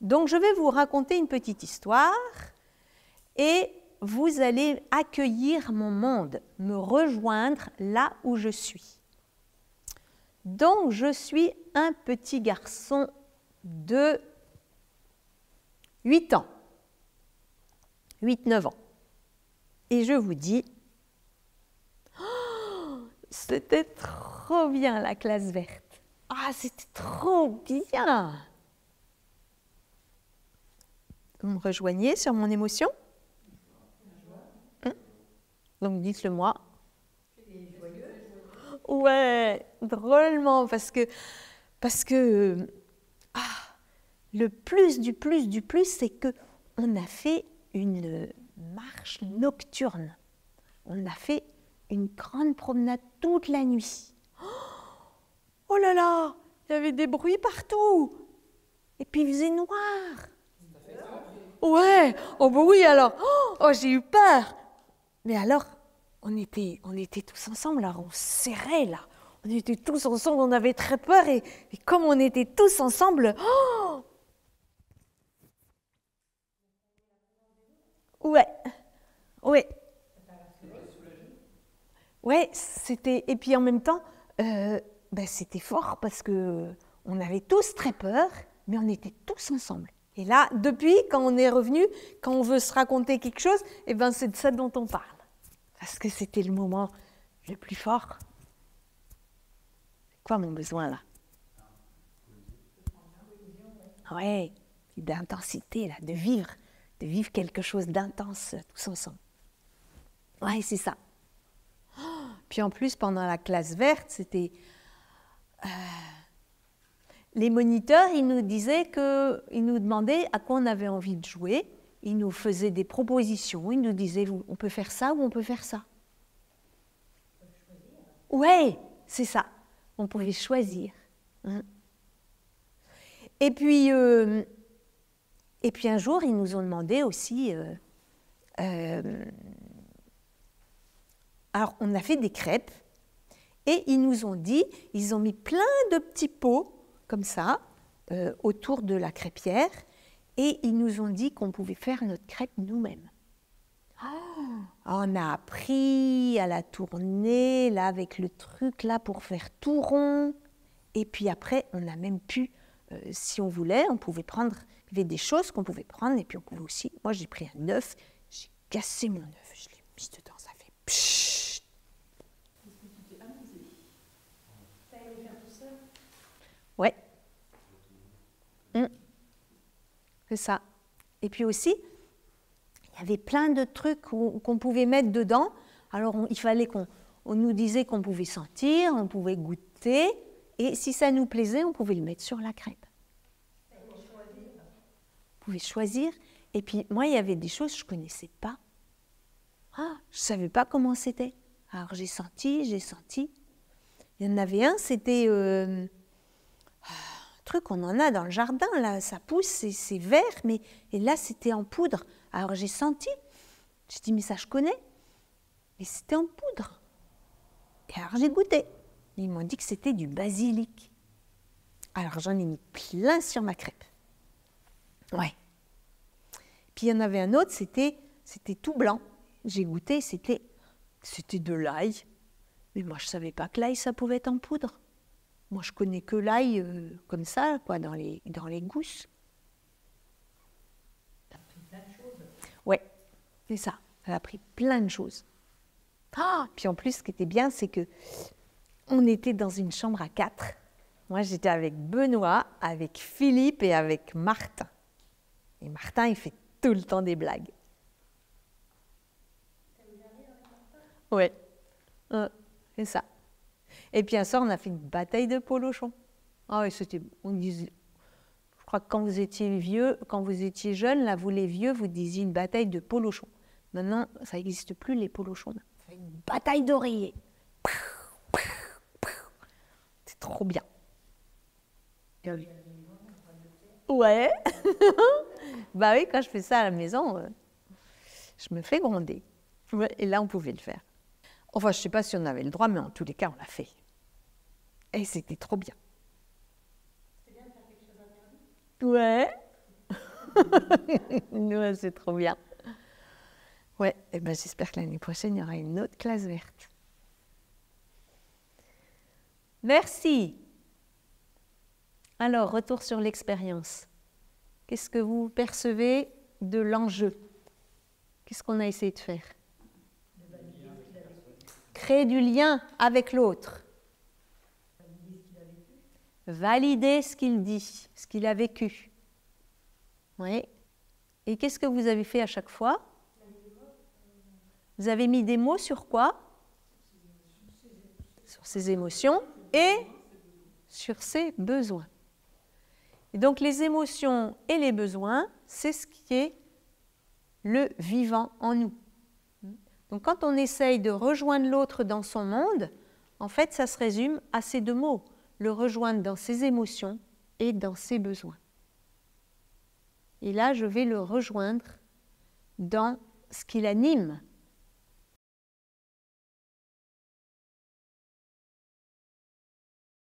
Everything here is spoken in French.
Donc, je vais vous raconter une petite histoire et vous allez accueillir mon monde, me rejoindre là où je suis. Donc, je suis un petit garçon de 8 ans, 8-9 ans. Et je vous dis, oh, c'était trop bien la classe verte. Ah, c'était trop bien. Vous me rejoignez sur mon émotion? Donc dites-le moi. Ouais, drôlement, parce que le plus du plus du plus, c'est que on a fait une marche nocturne. On a fait une grande promenade toute la nuit. Oh là là, il y avait des bruits partout. Et puis il faisait noir. Ouais, oh bah oui alors. Oh, j'ai eu peur. Mais alors, on était tous ensemble, alors on se serrait là. On était tous ensemble, on avait très peur et comme on était tous ensemble, oh ouais, ouais. Ouais, c'était. Et puis en même temps, c'était fort parce que on avait tous très peur, mais on était tous ensemble. Et là, depuis, quand on est revenu, quand on veut se raconter quelque chose, eh ben, c'est de ça dont on parle. Parce que c'était le moment le plus fort. C'est quoi mon besoin là? Ouais, d'intensité là, de vivre quelque chose d'intense tous ensemble. Ouais, c'est ça. Puis en plus, pendant la classe verte, c'était... les moniteurs, ils nous disaient ils nous demandaient à quoi on avait envie de jouer. Ils nous faisaient des propositions. Ils nous disaient, on peut faire ça ou on peut faire ça. Ouais, c'est ça. On pouvait choisir. Hein. Et puis un jour, ils nous ont demandé aussi... alors, on a fait des crêpes et ils nous ont dit, ils ont mis plein de petits pots comme ça autour de la crêpière et ils nous ont dit qu'on pouvait faire notre crêpe nous-mêmes. On a appris à la tourner là avec le truc là pour faire tout rond et puis après on a même pu, si on voulait, on pouvait prendre, il y avait des choses qu'on pouvait prendre et puis on pouvait aussi, moi j'ai pris un œuf, j'ai cassé mon œuf, je l'ai mis dedans, ça fait pshhh. Ouais. C'est ça. Et puis aussi, il y avait plein de trucs qu'on pouvait mettre dedans. Alors, il fallait qu'on nous disait qu'on pouvait sentir, on pouvait goûter. Et si ça nous plaisait, on pouvait le mettre sur la crêpe. On pouvait choisir. Et puis, moi, il y avait des choses que je ne connaissais pas. Ah, je ne savais pas comment c'était. Alors, j'ai senti. Il y en avait un, c'était... truc, on en a dans le jardin, là, ça pousse, c'est vert, et là, c'était en poudre. Alors, j'ai senti, j'ai dit, mais ça, je connais, mais c'était en poudre. Et alors, j'ai goûté. Ils m'ont dit que c'était du basilic. Alors, j'en ai mis plein sur ma crêpe. Ouais. Puis, il y en avait un autre, c'était tout blanc. J'ai goûté, c'était de l'ail. Mais moi, je ne savais pas que l'ail, ça pouvait être en poudre. Moi, je connais que l'ail comme ça, quoi, dans les gousses. Ça a pris plein de choses. Ouais, c'est ça. Ça a pris plein de choses. Ah, puis en plus, ce qui était bien, c'est que on était dans une chambre à 4. Moi, j'étais avec Benoît, avec Philippe et avec Martin. Et Martin, il fait tout le temps des blagues. Ouais, c'est ça. Et puis un soir, on a fait une bataille de polochons. Ah oui, c'était, on disait, je crois que quand vous étiez vieux, quand vous étiez jeune, là, vous les vieux, vous disiez une bataille de polochons. Maintenant, ça n'existe plus, les polochons. On fait une bataille d'oreillers. C'est trop bien. Ouais. Bah oui, quand je fais ça à la maison, je me fais gronder. Ouais, et là, on pouvait le faire. Enfin, je ne sais pas si on avait le droit, mais en tous les cas, on l'a fait. Et c'était trop bien. C'était bien de faire quelque chose d'interdit? Ouais. Ouais, c'est trop bien. Ouais, et ben j'espère que l'année prochaine, il y aura une autre classe verte. Merci. Alors, retour sur l'expérience. Qu'est-ce que vous percevez de l'enjeu? Qu'est-ce qu'on a essayé de faire? Créer du lien avec l'autre. Valider ce qu'il dit, ce qu'il a vécu. Oui. Et qu'est-ce que vous avez fait à chaque fois? Vous avez mis des mots sur quoi? Sur ses émotions et sur ses besoins. Et donc les émotions et les besoins, c'est ce qui est le vivant en nous. Donc quand on essaye de rejoindre l'autre dans son monde, en fait ça se résume à ces deux mots, le rejoindre dans ses émotions et dans ses besoins. Et là je vais le rejoindre dans ce qui l'anime,